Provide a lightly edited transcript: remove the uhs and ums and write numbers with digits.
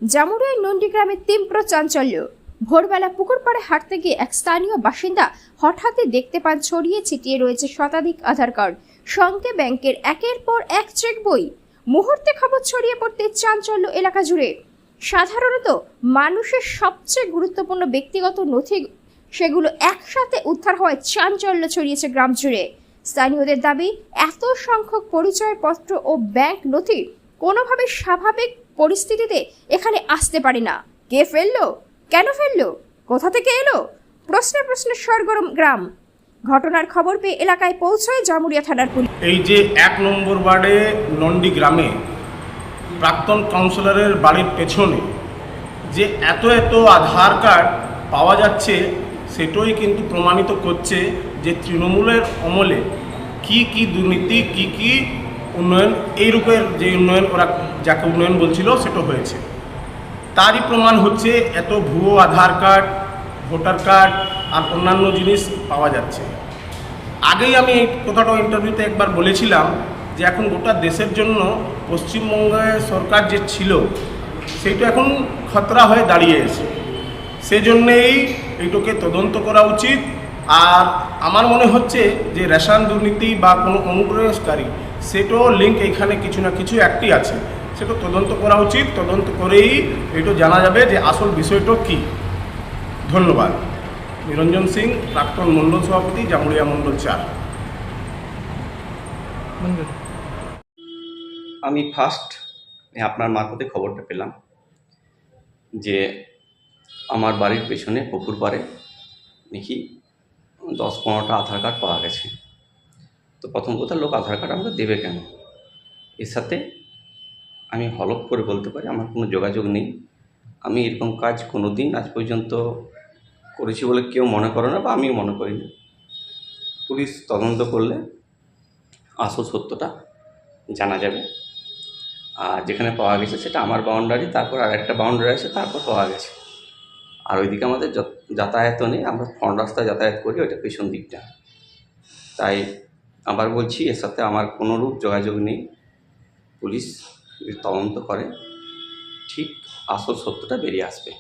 জামুরিয়ার নন্দীগ্রামে তীব্র চাঞ্চল্য। ভোরবেলা পুকুর পাড়ে হাঁটতে গিয়ে এক স্থানীয় বাসিন্দা হঠাৎই দেখতে পান ছড়িয়ে ছিটিয়ে রয়েছে শতাধিক আধার কার্ড, সঙ্গে ব্যাংকের একের পর এক চেক বই। মুহূর্তে খবর ছড়িয়ে পড়তে চাঞ্চল্য এলাকা জুড়ে। সাধারণত মানুষের সবচেয়ে গুরুত্বপূর্ণ ব্যক্তিগত নথি, সেগুলো একসাথে উদ্ধার হওয়ায় চাঞ্চল্য ছড়িয়েছে গ্রাম জুড়ে। স্থানীয়দের দাবি, এত সংখ্যক পরিচয়পত্র ও ব্যাংক নথি কোনোভাবে স্বাভাবিক পরিস্থিতিতে এখানে আসতে পারে না। কে ফেললো, কেন ফেললো, কোথা থেকে এলো, প্রশ্নে প্রশ্নে সরগরম গ্রাম। ঘটনার খবর পেয়ে এলাকায় পৌঁছয় জামুরিয়া থানার পুলিশ। এই যে 1 নম্বর ওয়ার্ডে নন্দী গ্রামে প্রাক্তন কাউন্সিলরের বাড়ির পেছনে যে এত আধার কার্ড পাওয়া যাচ্ছে, সেটাই কিন্তু প্রমাণিত করছে যে তৃণমূলের আমলে কি দুর্নীতি, কি উন্নয়ন, এই রূপের যে উন্নয়ন ওরা যাকে উন্নয়ন বলছিল সেটা হয়েছে। তারই প্রমাণ হচ্ছে এত ভুয়ো আধার কার্ড, ভোটার কার্ড আর অন্যান্য জিনিস পাওয়া যাচ্ছে। আগেই আমি এই কথাটা ইন্টারভিউতে একবার বলেছিলাম যে এখন গোটা দেশের জন্য পশ্চিমবঙ্গের সরকার যে ছিল সেইটা এখন খতরা হয়ে দাঁড়িয়েছে। সেজন্যেই এইটাকে তদন্ত করা উচিত। আর আমার মনে হচ্ছে যে রেশন দুর্নীতি বা কোনো অনুপ্রবেশকারী, সেটাও লিঙ্ক এখানে কিছু না কিছু একটি আছে, সেটা তদন্ত করা উচিত। তদন্ত করেই এটা জানা যাবে যে আসল বিষয়টা কী। ধন্যবাদ। নিরঞ্জন সিং, প্রাক্তন মণ্ডল সভাপতি, জামুরিয়া মণ্ডল 4। আমি ফার্স্ট আপনার মারফতে খবরটা পেলাম যে আমার বাড়ির পেছনে পুকুর পাড়ে দেখি 10-15টা আধার কার্ড পাওয়া গেছে। তো প্রথম কথা, লোক আধার কার্ড আমাকে দেবে কেন? এর সাথে আমি হলফ করে বলতে পারি আমার কোনো যোগাযোগ নেই। আমি এরকম কাজ কোনো দিন আজ পর্যন্ত করেছি বলে কেউ মনে করে না, বা আমিও মনে করি না। পুলিশ তদন্ত করলে আসল সত্যটা জানা যাবে। আর যেখানে পাওয়া গেছে সেটা আমার বাউন্ডারি, তারপর আর একটা বাউন্ডারি আছে, তারপর পাওয়া গেছে। আর ওইদিকে আমাদের যাতায়াতও নেই, আমরা ফ্রন্ট রাস্তায় যাতায়াত করি, ওইটা পেছন দিকটা। তাই আবার বলছি, এর সাথে আমার কোনোরূপ যোগাযোগ নেই। পুলিশ তদন্ত করে ঠিক আসল সত্যটা বেরিয়ে আসবে।